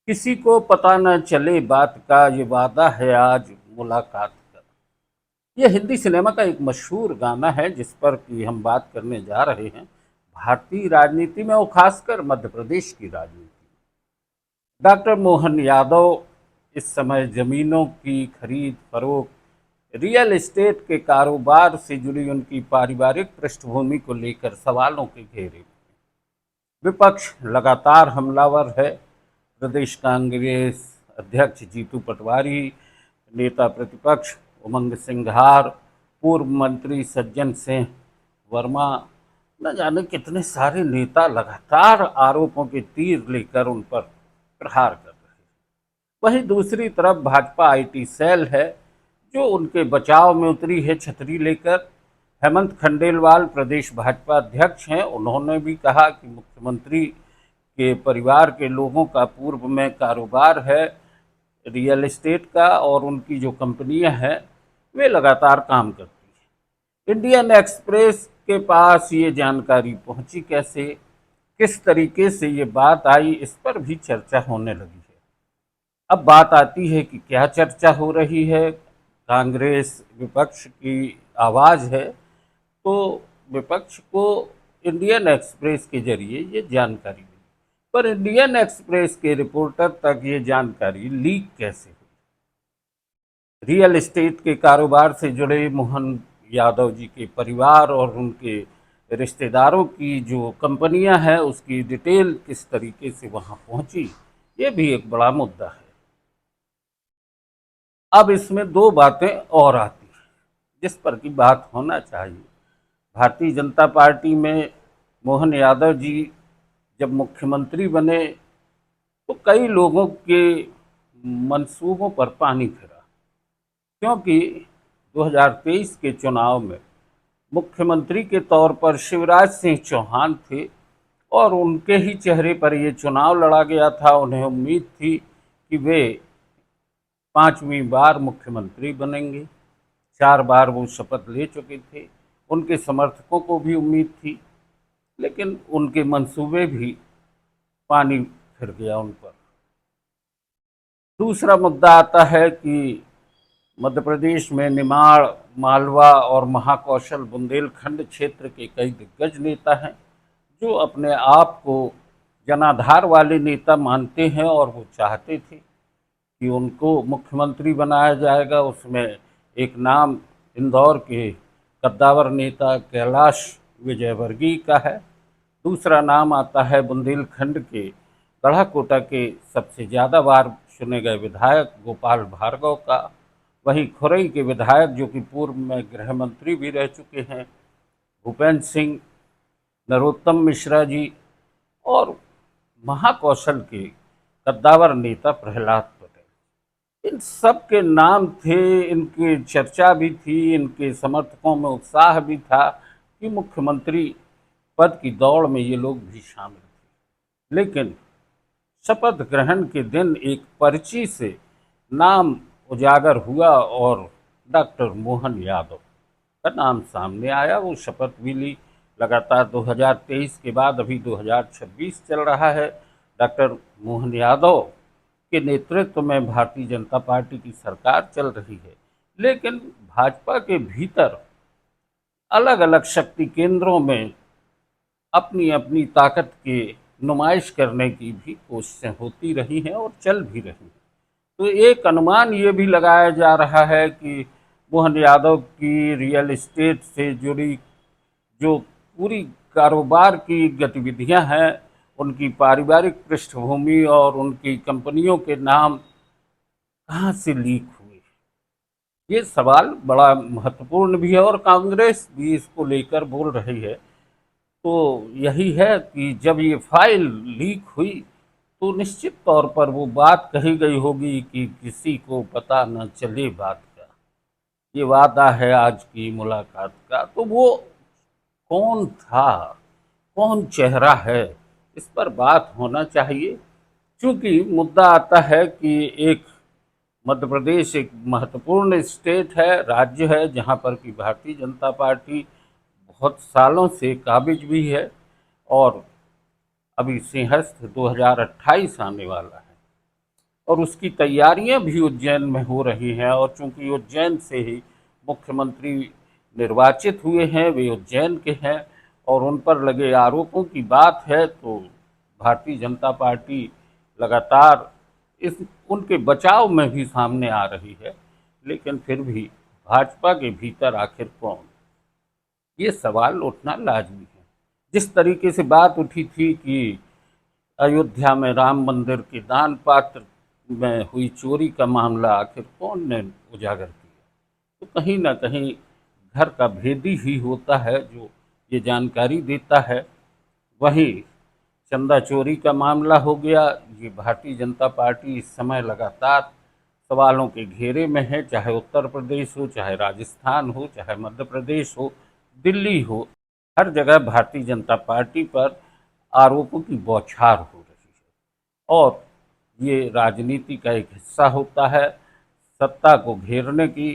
किसी को पता न चले बात का, ये वादा है आज मुलाकात का। ये हिंदी सिनेमा का एक मशहूर गाना है जिस पर कि हम बात करने जा रहे हैं भारतीय राजनीति में और खासकर मध्य प्रदेश की राजनीति। डॉक्टर मोहन यादव इस समय जमीनों की खरीद फरोख्त, रियल एस्टेट के कारोबार से जुड़ी उनकी पारिवारिक पृष्ठभूमि को लेकर सवालों के घेरे। विपक्ष लगातार हमलावर है। प्रदेश कांग्रेस अध्यक्ष जीतू पटवारी, नेता प्रतिपक्ष उमंग सिंघार, पूर्व मंत्री सज्जन सिंह वर्मा, न जाने कितने सारे नेता लगातार आरोपों के तीर लेकर उन पर प्रहार कर रहे हैं। वहीं दूसरी तरफ भाजपा आईटी सेल है जो उनके बचाव में उतरी है छतरी लेकर। हेमंत खंडेलवाल प्रदेश भाजपा अध्यक्ष हैं। उन्होंने भी कहा कि मुख्यमंत्री के परिवार के लोगों का पूर्व में कारोबार है रियल एस्टेट का और उनकी जो कंपनियां हैं वे लगातार काम करती हैं। इंडियन एक्सप्रेस के पास ये जानकारी पहुंची कैसे, किस तरीके से ये बात आई, इस पर भी चर्चा होने लगी है। अब बात आती है कि क्या चर्चा हो रही है। कांग्रेस विपक्ष की आवाज़ है, तो विपक्ष को इंडियन एक्सप्रेस के जरिए ये जानकारी मिली, पर इंडियन एक्सप्रेस के रिपोर्टर तक ये जानकारी लीक कैसे हुई। रियल एस्टेट के कारोबार से जुड़े मोहन यादव जी के परिवार और उनके रिश्तेदारों की जो कंपनियां हैं उसकी डिटेल किस तरीके से वहां पहुंची, ये भी एक बड़ा मुद्दा है। अब इसमें दो बातें और आती हैं जिस पर की बात होना चाहिए। भारतीय जनता पार्टी में मोहन यादव जी जब मुख्यमंत्री बने तो कई लोगों के मंसूबों पर पानी फिरा, क्योंकि 2023 के चुनाव में मुख्यमंत्री के तौर पर शिवराज सिंह चौहान थे और उनके ही चेहरे पर ये चुनाव लड़ा गया था। उन्हें उम्मीद थी कि वे पांचवी बार मुख्यमंत्री बनेंगे। 4 बार वो शपथ ले चुके थे। उनके समर्थकों को भी उम्मीद थी, लेकिन उनके मंसूबे भी पानी फिर गया उन पर। दूसरा मुद्दा आता है कि मध्य प्रदेश में निमाड़, मालवा और महाकौशल बुंदेलखंड क्षेत्र के कई दिग्गज नेता हैं जो अपने आप को जनाधार वाले नेता मानते हैं और वो चाहते थे कि उनको मुख्यमंत्री बनाया जाएगा। उसमें एक नाम इंदौर के कद्दावर नेता कैलाश विजयवर्गीय का है। दूसरा नाम आता है बुंदेलखंड के गढ़ाकोटा के सबसे ज़्यादा बार चुने गए विधायक गोपाल भार्गव का। वहीं खुरई के विधायक जो कि पूर्व में गृह मंत्री भी रह चुके हैं भूपेंद्र सिंह, नरोत्तम मिश्रा जी, और महाकौशल के कद्दावर नेता प्रहलाद पटेल। इन सब के नाम थे, इनकी चर्चा भी थी, इनके समर्थकों में उत्साह भी था कि मुख्यमंत्री पद की दौड़ में ये लोग भी शामिल थे। लेकिन शपथ ग्रहण के दिन एक पर्ची से नाम उजागर हुआ और डॉक्टर मोहन यादव का नाम सामने आया। वो शपथ भी ली। लगातार 2023 के बाद अभी 2026 चल रहा है। डॉक्टर मोहन यादव के नेतृत्व में भारतीय जनता पार्टी की सरकार चल रही है, लेकिन भाजपा के भीतर अलग अलग शक्ति केंद्रों में अपनी अपनी ताकत की नुमाइश करने की भी कोशिशें होती रही हैं और चल भी रही हैं। तो एक अनुमान ये भी लगाया जा रहा है कि मोहन यादव की रियल एस्टेट से जुड़ी जो पूरी कारोबार की गतिविधियां हैं, उनकी पारिवारिक पृष्ठभूमि और उनकी कंपनियों के नाम कहाँ से लीक हुए, ये सवाल बड़ा महत्वपूर्ण भी है और कांग्रेस भी इसको लेकर बोल रही है। तो यही है कि जब ये फाइल लीक हुई तो निश्चित तौर पर वो बात कही गई होगी कि किसी को पता न चले बात का, ये वादा है आज की मुलाकात का। तो वो कौन था, कौन चेहरा है, इस पर बात होना चाहिए। क्योंकि मुद्दा आता है कि एक मध्य प्रदेश एक महत्वपूर्ण स्टेट है, राज्य है, जहाँ पर कि भारतीय जनता पार्टी बहुत सालों से काबिज भी है और अभी सिंहस्थ 2028 आने वाला है। और उसकी तैयारियां भी उज्जैन में हो रही हैं। और चूंकि उज्जैन से ही मुख्यमंत्री निर्वाचित हुए हैं, वे उज्जैन के हैं, और उन पर लगे आरोपों की बात है तो भारतीय जनता पार्टी लगातार इस उनके बचाव में भी सामने आ रही है। लेकिन फिर भी भाजपा के भीतर आखिर कौन, ये सवाल उठना लाजमी है। जिस तरीके से बात उठी थी कि अयोध्या में राम मंदिर के दान पात्र में हुई चोरी का मामला आखिर कौन ने उजागर किया, तो कहीं ना कहीं घर का भेदी ही होता है जो ये जानकारी देता है। वहीं चंदा चोरी का मामला हो गया, ये भारतीय जनता पार्टी इस समय लगातार सवालों के घेरे में है, चाहे उत्तर प्रदेश हो, चाहे राजस्थान हो, चाहे मध्य प्रदेश हो, दिल्ली हो, हर जगह भारतीय जनता पार्टी पर आरोपों की बौछार हो रही है। और ये राजनीति का एक हिस्सा होता है। सत्ता को घेरने की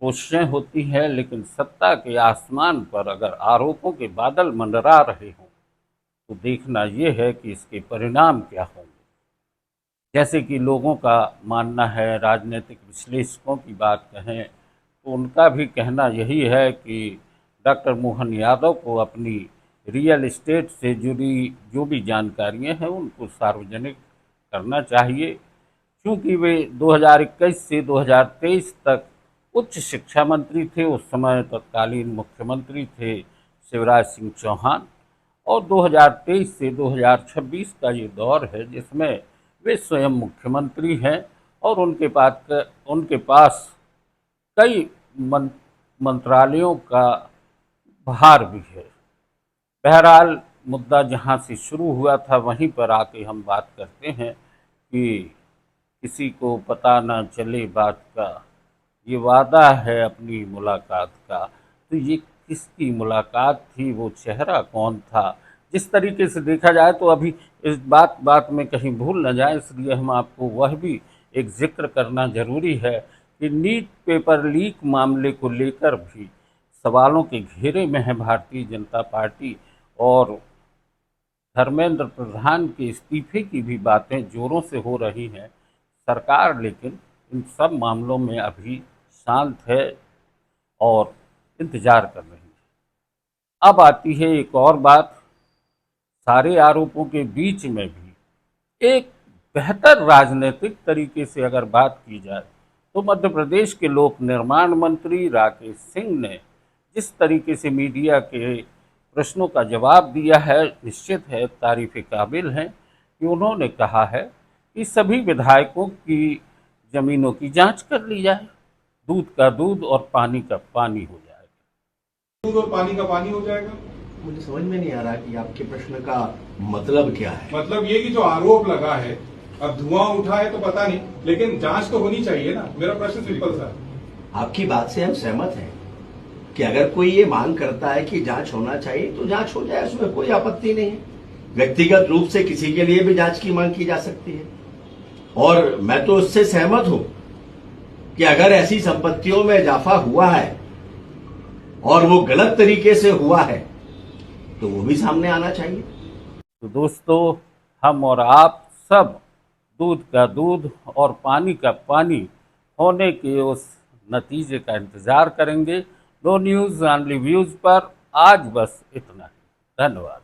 कोशिशें होती हैं, लेकिन सत्ता के आसमान पर अगर आरोपों के बादल मंडरा रहे हों तो देखना ये है कि इसके परिणाम क्या होंगे। जैसे कि लोगों का मानना है, राजनीतिक विश्लेषकों की बात कहें तो उनका भी कहना यही है कि डॉक्टर मोहन यादव को अपनी रियल एस्टेट से जुड़ी जो भी जानकारियां हैं उनको सार्वजनिक करना चाहिए, क्योंकि वे 2021 से 2023 तक उच्च शिक्षा मंत्री थे। उस समय तत्कालीन मुख्यमंत्री थे शिवराज सिंह चौहान, और 2023 से 2026 का ये दौर है जिसमें वे स्वयं मुख्यमंत्री हैं और उनके पास कई मंत्रालयों का भार भी है। बहरहाल मुद्दा जहां से शुरू हुआ था वहीं पर आके हम बात करते हैं कि किसी को पता न चले बात का, ये वादा है अपनी मुलाकात का। तो ये किसकी मुलाकात थी, वो चेहरा कौन था? जिस तरीके से देखा जाए तो अभी इस बात में कहीं भूल न जाए, इसलिए हम आपको वह भी एक जिक्र करना जरूरी है कि नीट पेपर लीक मामले को लेकर भी सवालों के घेरे में है भारतीय जनता पार्टी, और धर्मेंद्र प्रधान के इस्तीफे की भी बातें जोरों से हो रही हैं। सरकार लेकिन इन सब मामलों में अभी शांत है और इंतजार कर रही है। अब आती है एक और बात, सारे आरोपों के बीच में भी एक बेहतर राजनीतिक तरीके से अगर बात की जाए तो मध्य प्रदेश के लोक निर्माण मंत्री राकेश सिंह ने जिस तरीके से मीडिया के प्रश्नों का जवाब दिया है, निश्चित है तारीफ काबिल है कि उन्होंने कहा है कि सभी विधायकों की जमीनों की जांच कर ली जाए, दूध का दूध और पानी का पानी हो जाएगा। दूध और पानी का पानी हो जाएगा। मुझे समझ में नहीं आ रहा कि आपके प्रश्न का मतलब क्या है। मतलब ये कि जो आरोप लगा है, अब धुआं उठा है तो पता नहीं, लेकिन जांच तो होनी चाहिए ना। मेरा प्रश्न सिंपल सा। आपकी बात से हम सहमत हैं कि अगर कोई ये मांग करता है कि जांच होना चाहिए तो जांच हो जाए, उसमें कोई आपत्ति नहीं है। व्यक्तिगत रूप से किसी के लिए भी जांच की मांग की जा सकती है, और मैं तो उससे सहमत हूं कि अगर ऐसी संपत्तियों में इजाफा हुआ है और वो गलत तरीके से हुआ है तो वो भी सामने आना चाहिए। तो दोस्तों, हम और आप सब दूध का दूध और पानी का पानी होने के उस नतीजे का इंतजार करेंगे। नो न्यूज़ ऑनली व्यूज़ पर आज बस इतना ही। धन्यवाद।